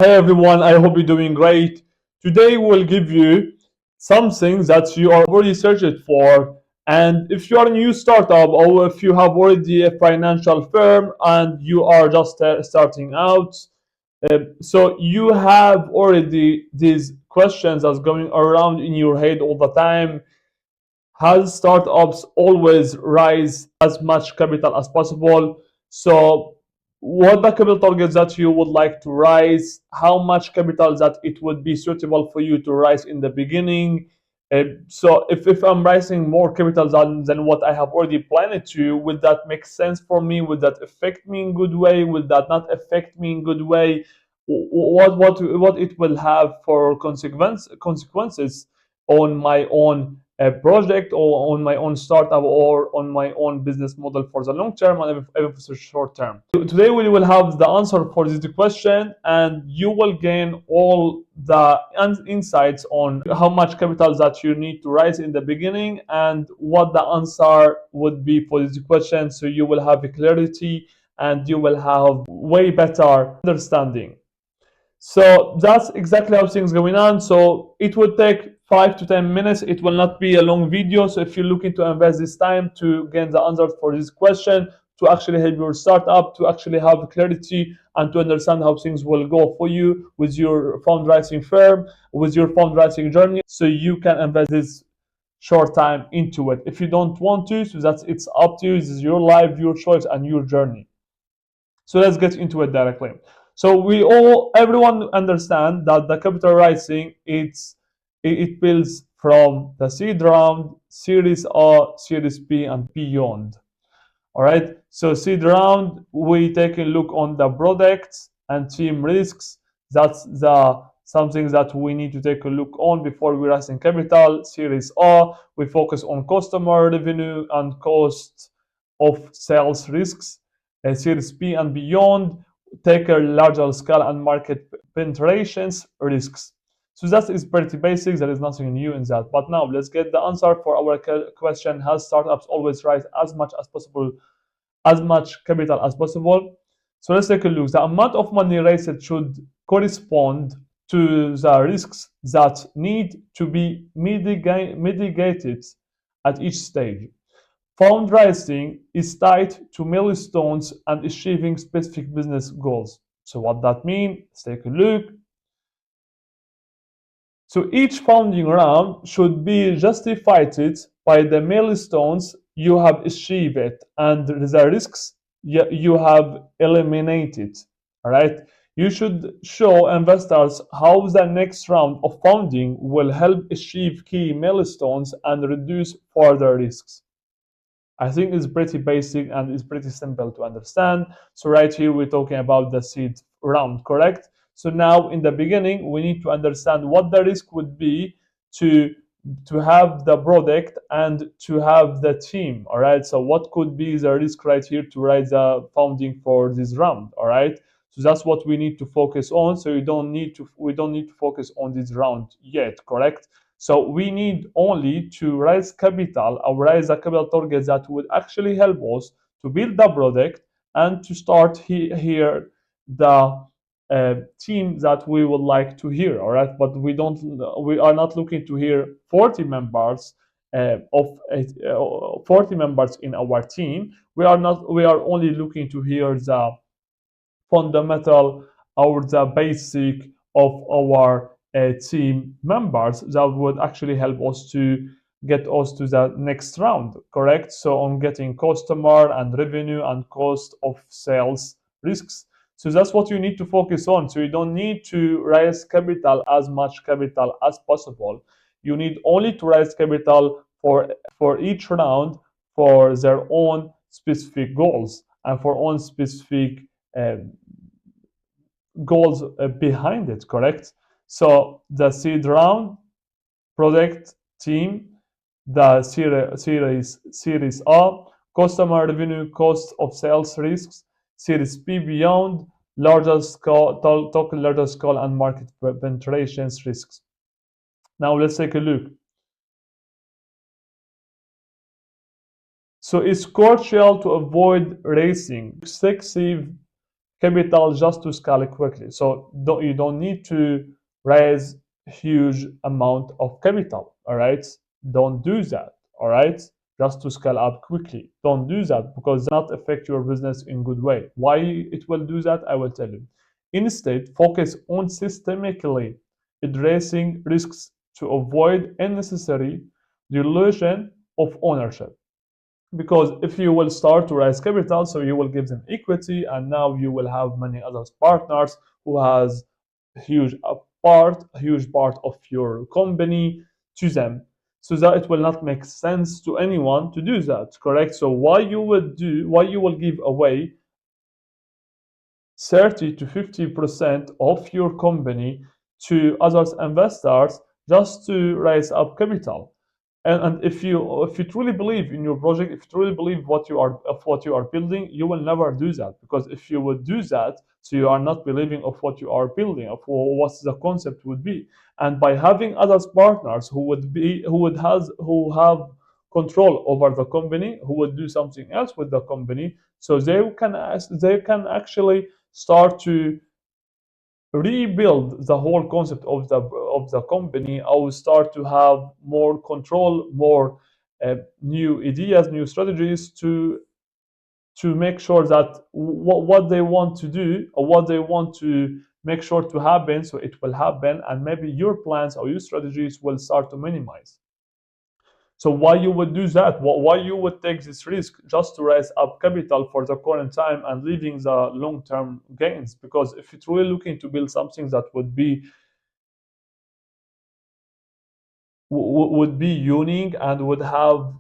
Hey everyone, I hope you're doing great. Today we'll give you something that you are already searched for. And if you are a new startup or if you have already a financial firm and you are just starting out, so you have already these questions that's going around in your head all the time. Has startups always raise as much capital as possible? So what the capital targets that you would like to raise, how much capital that it would be suitable for you to raise in the beginning. So if I'm raising more capital than what I have already planned to, will that make sense for me? Will that affect me in good way? Will that not affect me in good way? What it will have for consequences on my own project or on my own startup or on my own business model for the long term and even for the short term. Today we will have the answer for this question, and you will gain all the insights on how much capital that you need to raise in the beginning and what the answer would be for this question, so you will have a clarity and you will have way better understanding. So that's exactly how things going on. So it would take 5 to 10 minutes. It will not be a long video. So if you're looking to invest this time to gain the answer for this question, to actually help your startup, to actually have clarity and to understand how things will go for you with your fundraising firm, with your fundraising journey, so you can invest this short time into it. If you don't want to, so that's it's up to you. This is your life, your choice, and your journey. So let's get into it directly. So everyone understand that the capital raising it builds from the seed round, Series A, Series B, and beyond. All right. So seed round, we take a look on the products and team risks. That's the something that we need to take a look on before we raise in capital. Series A, we focus on customer revenue and cost of sales risks. Series B and beyond take a larger scale and market penetrations risks. So that is pretty basic. There is nothing new in that. But now let's get the answer for our question: has startups always raise as much as possible, as much capital as possible? So let's take a look. The amount of money raised should correspond to the risks that need to be mitigated at each stage. Fundraising is tied to milestones and achieving specific business goals. So what that means? Let's take a look. So each funding round should be justified by the milestones you have achieved and the risks you have eliminated. All right. You should show investors how the next round of funding will help achieve key milestones and reduce further risks. I think it's pretty basic and it's pretty simple to understand. So right here, we're talking about the seed round, correct? So now in the beginning, we need to understand what the risk would be to to have the product and to have the team. All right. So what could be the risk right here to raise the funding for this round? All right. So that's what we need to focus on. So we don't need to focus on this round yet, correct? So we need only to raise capital or raise a capital target that would actually help us to build the product and to start here the team that we would like to hear. All right, but we are not looking to hear 40 members of 40 members in our team. We are only looking to hear the fundamental or the basic of our team members that would actually help us to get us to the next round, correct? So on getting customer and revenue and cost of sales risks. So that's what you need to focus on. So you don't need to raise capital, as much capital as possible. You need only to raise capital for each round for their own specific goals and for own specific uh, goals behind it, correct? So the seed round, product, team, the series A, customer revenue, cost of sales risks, series B beyond, larger scale, total larger scale and market penetrations risks. Now let's take a look. So it's crucial to avoid racing excessive capital just to scale quickly. So you don't need to raise huge amount of capital. All right, don't do that. All right, just to scale up quickly. Don't do that because it will not affect your business in good way. Why it will do that, I will tell you. Instead, focus on systemically addressing risks to avoid unnecessary dilution of ownership. Because if you will start to raise capital, so you will give them equity, and now you will have many other partners who has a huge part of your company to them, so that it will not make sense to anyone to do that. Correct? So why you will give away 30 to 50% of your company to other investors just to raise up capital? And if you truly believe in your project, if you truly believe what you are building, you will never do that. Because if you would do that, so you are not believing of what you are building, of what the concept would be. And by having other partners who have control over the company, who would do something else with the company, so they can actually start to rebuild the whole concept of the company. I will start to have more control, more new ideas, new strategies to make sure that what they want to do or what they want to make sure to happen, so it will happen, and maybe your plans or your strategies will start to minimize. So why you would do that? Why you would take this risk just to raise up capital for the current time and leaving the long-term gains? Because if you're really looking to build something that would be unique and would have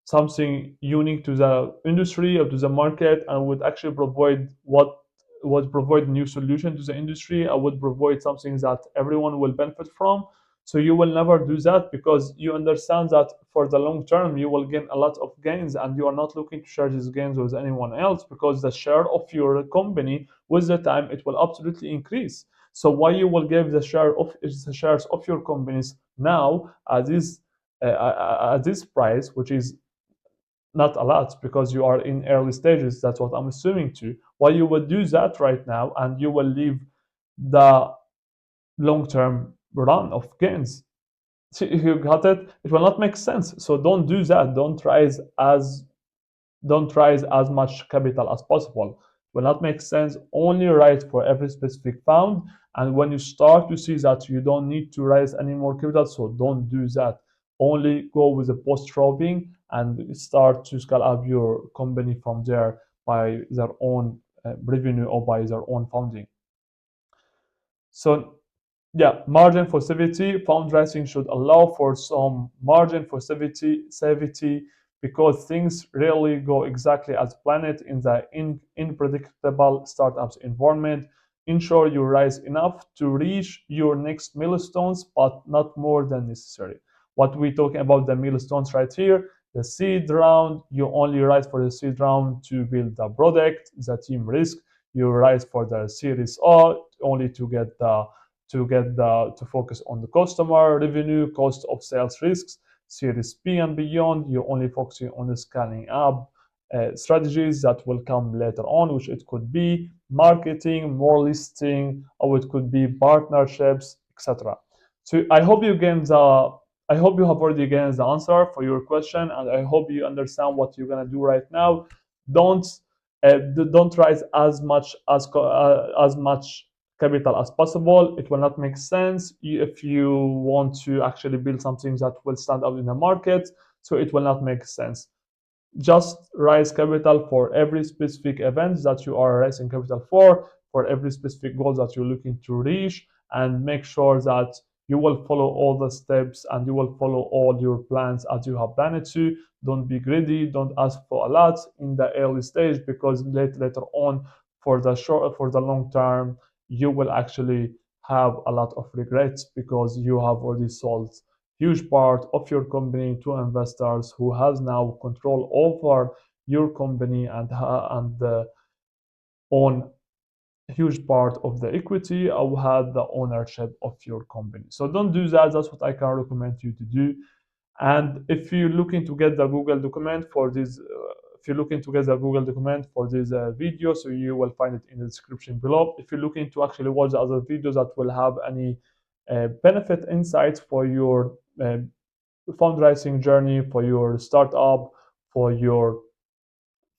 something unique to the industry or to the market, and would actually provide what would provide new solution to the industry, I would provide something that everyone will benefit from. So you will never do that because you understand that for the long term you will gain a lot of gains, and you are not looking to share these gains with anyone else, because the share of your company with the time it will absolutely increase. So why you will give the shares of your companies now at this price, which is not a lot because you are in early stages. That's what I'm assuming to. Why you would do that right now, and you will leave the long-term run of gains? See, if you got it, it will not make sense. So don't do that. Don't raise as much capital as possible. It will not make sense. Only raise for every specific fund. And when you start to see that you don't need to raise any more capital, so don't do that. Only go with the bootstrapping and start to scale up your company from there by their own revenue or by their own funding. So yeah, margin for safety. Fundraising should allow for some margin for safety, because things rarely go exactly as planned in the unpredictable startups environment. Ensure you raise enough to reach your next milestones, but not more than necessary. What we talking about the milestones right here? The seed round, you only raise for the seed round to build the product, the team risk. You raise for the series O only to focus on the customer revenue, cost of sales risks. Series B and beyond, you're only focusing on the scaling up strategies that will come later on, which it could be marketing, more listing, or it could be partnerships, etc. So I hope you have already gained the answer for your question, and I hope you understand what you're gonna do right now. Don't don't raise as much capital as possible. It will not make sense if you want to actually build something that will stand out in the market. So it will not make sense. Just raise capital for every specific event that you are raising capital for every specific goal that you're looking to reach, and make sure that you will follow all the steps and you will follow all your plans as you have planned to. Don't be greedy. Don't ask for a lot in the early stage, because later on, for the long term, you will actually have a lot of regrets, because you have already sold huge part of your company to investors who has now control over your company and own huge part of the equity or had the ownership of your company. So don't do that. That's what I can recommend you to do. And if you're looking to get the Google document for this if you're looking to get a Google document for this video, so you will find it in the description below. If you're looking to actually watch the other videos that will have any benefit insights for your fundraising journey, for your startup, for your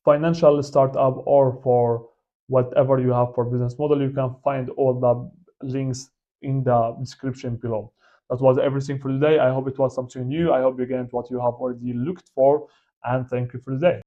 financial startup, or for whatever you have for business model, you can find all the links in the description below. That was everything for today. I hope it was something new. I hope you gained what you have already looked for, and thank you for today.